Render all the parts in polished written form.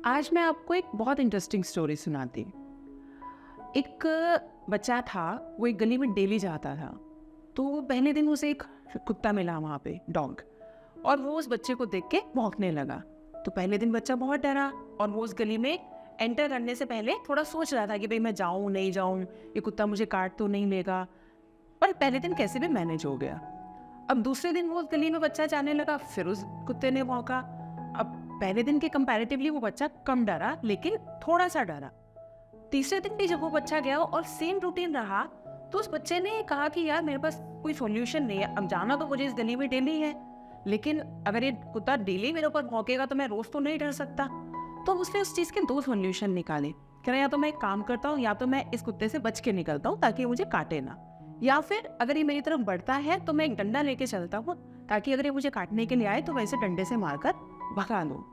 आज मैं आपको एक बहुत इंटरेस्टिंग स्टोरी सुनाती हूँ। एक बच्चा था, वो एक गली में डेली जाता था। तो पहले दिन उसे एक कुत्ता मिला वहाँ पे, डॉग, और वो उस बच्चे को देख के भौंकने लगा। तो पहले दिन बच्चा बहुत डरा और वो उस गली में एंटर करने से पहले थोड़ा सोच रहा था कि भाई मैं जाऊँ नहीं जाऊँ, ये कुत्ता मुझे काट तो नहीं लेगा। पर पहले दिन कैसे भी मैनेज हो गया। अब दूसरे दिन वो उस गली में बच्चा जाने लगा, फिर उस कुत्ते ने भौंका। अब पहले दिन के कंपैरेटिवली वो बच्चा कम डरा, लेकिन थोड़ा सा डरा। तीसरे दिन भी जब वो बच्चा गया और सेम रूटीन रहा, तो उस बच्चे ने कहा कि यार मेरे पास कोई सॉल्यूशन नहीं है। अब जाना तो मुझे इस गली में डेली है, लेकिन अगर ये कुत्ता डेली मेरे ऊपर भौंकेगा तो मैं रोज तो नहीं डर सकता। तो उसने उस चीज़ के दो सॉल्यूशन निकाले। कह रहा या तो मैं एक काम करता हूँ, या तो मैं इस कुत्ते से बच के निकलता हूँ ताकि मुझे काटे ना, या फिर अगर ये मेरी तरफ बढ़ता है तो मैं एक डंडा लेके चलता हूँ ताकि अगर ये मुझे काटने के लिए आए तो वैसे डंडे से मारकर भगा दूँ।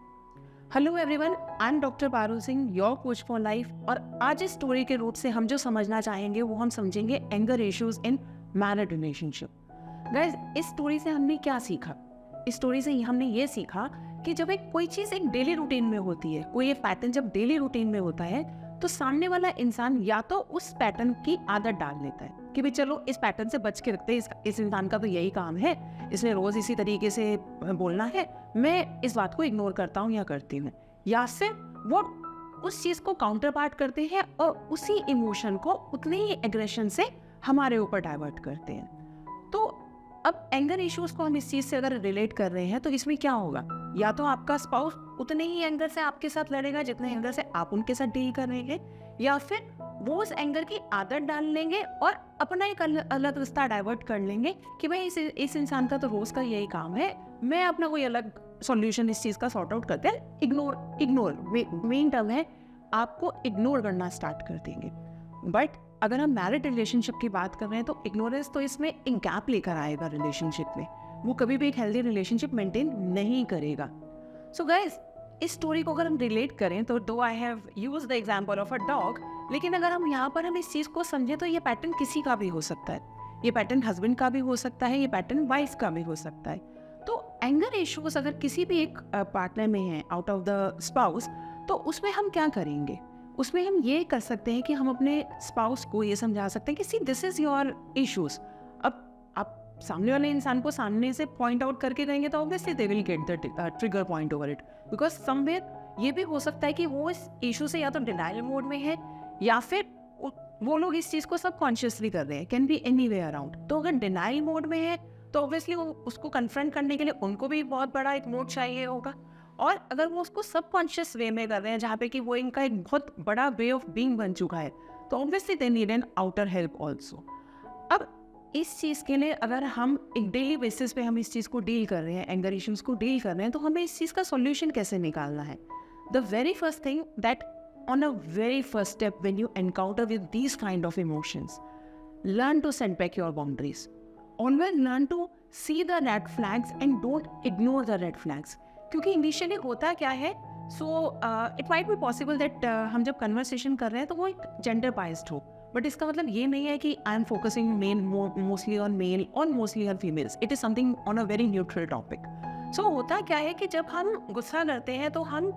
Hello everyone, I am doctor Parul Singh, your coach for life. और आज इस स्टोरी के रूट से हम जो समझना चाहेंगे वो हम समझेंगे anger issues in married relationship. Guys, इस स्टोरी से हमने क्या सीखा? इस स्टोरी से हमने ये सीखा कि जब एक कोई चीज़ एक डेली रूटीन में होती है, कोई एक पैटर्न जब डेली रूटीन में होता है, तो सामने वाला इंसान या तो उस पैटर्न की आदत डाल लेता है कि भाई चलो इस पैटर्न से बच के रखते हैं, इस इंसान का तो यही काम है, इसने रोज इसी तरीके से बोलना है, मैं इस बात को इग्नोर करता हूँ या करती हूँ। या फिर वो उस चीज़ को काउंटर पार्ट करते हैं और उसी इमोशन को उतने ही एग्रेशन से हमारे ऊपर डाइवर्ट करते हैं। तो अब एंगर इश्यूज को हम इस चीज़ से अगर रिलेट कर रहे हैं तो इसमें क्या होगा? या तो आपका स्पाउस उतने ही एंगर से आपके साथ लड़ेगा जितने एंगर से आप उनके साथ डील कर रहे हैं, या फिर वो उस एंगर की आदत डाल लेंगे और अपना एक अलग रास्ता डाइवर्ट कर लेंगे कि भाई इस इंसान का तो रोज का यही काम है, मैं अपना कोई अलग सॉल्यूशन इस चीज़ का सॉर्ट आउट करते हैं। इग्नोर मेन टर्म है, आपको इग्नोर करना स्टार्ट कर देंगे। बट अगर हम मैरिड रिलेशनशिप की बात कर रहे हैं तो इग्नोरेंस तो इसमें एक गैप लेकर आएगा रिलेशनशिप में, वो कभी भी एक हेल्दी रिलेशनशिप मेंटेन नहीं करेगा। सो गाइस, इस स्टोरी को अगर हम रिलेट करें तो दो I have used the example of a dog, लेकिन अगर हम यहाँ पर हम इस चीज़ को समझें तो ये पैटर्न किसी का भी हो सकता है। ये पैटर्न हस्बैंड का भी हो सकता है, ये पैटर्न वाइफ का भी हो सकता है। तो एंगर इश्यूज अगर किसी भी एक पार्टनर में है आउट ऑफ द स्पाउस, तो उसमें हम क्या करेंगे? उसमें हम ये कर सकते हैं कि हम अपने स्पाउस को ये समझा सकते हैं कि see this is your issues. अब आप सामने वाले इंसान को सामने से पॉइंट आउट करके कहेंगे तो obviously they will get the trigger point over it, because somewhere ये भी हो सकता है कि वो इस इशू से या तो डिनाइल मोड में है, या फिर वो लोग इस चीज़ को सबकॉन्शियसली कर रहे हैं, can be any way around. तो अगर डिनाइल मोड में है तो ऑब्वियसली उसको कन्फ्रंट करने के लिए उनको भी बहुत बड़ा एक मोड चाहिए होगा, और अगर वो उसको सबकॉन्शियस वे में कर रहे हैं जहाँ पे कि वो इनका एक बहुत बड़ा वे ऑफ बीइंग बन चुका है, तो obviously they need an outer help also. अब इस चीज़ के लिए अगर हम एक डेली बेसिस पे हम इस चीज़ को डील कर रहे हैं, एंगर इश्यूज को डील कर रहे हैं, तो हमें इस चीज़ का सॉल्यूशन कैसे निकालना है? The very first thing that on a very first step when you encounter with these kind of emotions, learn to set back your boundaries. Always learn to see the red flags and don't ignore the red flags. क्योंकि initially होता क्या है, so it might be possible that हम जब conversation कर रहे हैं तो वो एक जेंडर बाइस्ड हो, बट इसका मतलब ये नहीं है कि I am focusing mostly on male और mostly on females. It is something on a very neutral topic. So होता क्या है कि जब हम गुस्सा करते हैं तो हम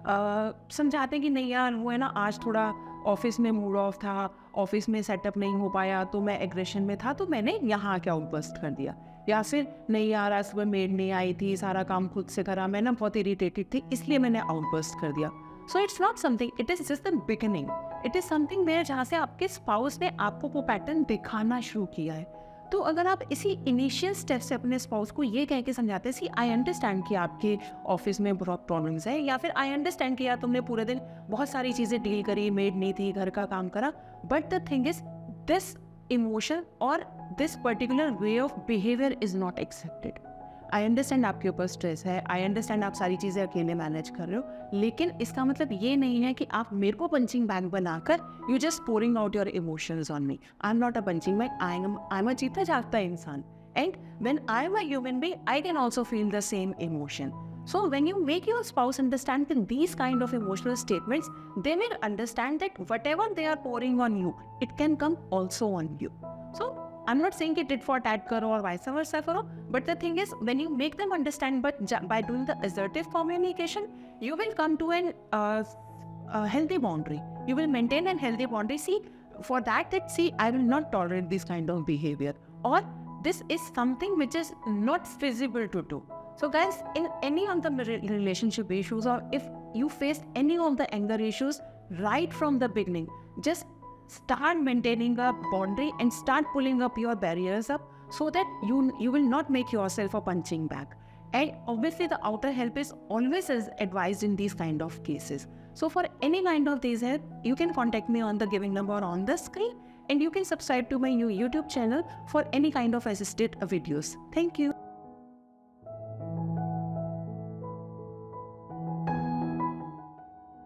समझाते हैं कि नहीं यार, वो है ना, आज थोड़ा ऑफिस में मूड ऑफ था, ऑफिस में सेटअप नहीं हो पाया, तो मैं एग्रेशन में था, तो मैंने यहाँ आके आउटबर्स्ट कर दिया। या फिर नहीं यार, आज सुबह मेड नहीं आई थी, सारा काम खुद से करा, मैं ना बहुत इरिटेटेड थी इसलिए मैंने आउटबर्स्ट कर दिया। So it's not something, it is just the beginning. It is something where जहाँ से आपके स्पाउस ने आपको वो पैटर्न दिखाना शुरू किया है। तो अगर आप इसी इनिशियल स्टेप से अपने स्पाउस को ये कह के समझाते हैं, सी आई अंडरस्टैंड कि आपके ऑफिस में बहुत प्रॉब्लम्स है, या फिर आई अंडरस्टैंड कि यार तुमने पूरे दिन बहुत सारी चीज़ें डील करी, मेड नहीं थी, घर का काम करा, but the thing is this emotion और this particular way of behaviour is not accepted. I understand आपके ऊपर स्ट्रेस है, आई अंडरस्टैंड आप सारी चीज़ें अकेले मैनेज कर रहे हो, लेकिन इसका मतलब ये नहीं है कि आप मेरे को पंचिंग बैग बनाकर you just pouring out your emotions on me. I am not a punching bag, I am a जीता जागता इंसान, and when I am a human being I can also feel the same emotion. So when you make your spouse understand that these kind of emotional statements, they will understand that whatever they are pouring on you, it can come also on you. So I'm not saying कि tit for tat करो और vice versa करो, But the thing is, when you make them understand, but by doing the assertive communication, you will come to a healthy boundary. You will maintain a healthy boundary. See, for that, I will not tolerate this kind of behavior, or this is something which is not feasible to do. So guys, in any of the relationship issues, or if you faced any of the anger issues right from the beginning, just start maintaining a boundary and start pulling up your barriers up, so that you will not make yourself a punching bag. And obviously the outer help is always as advised in these kind of cases. So for any kind of these help, you can contact me on the giving number on the screen, and you can subscribe to my new YouTube channel for any kind of assisted videos. Thank you.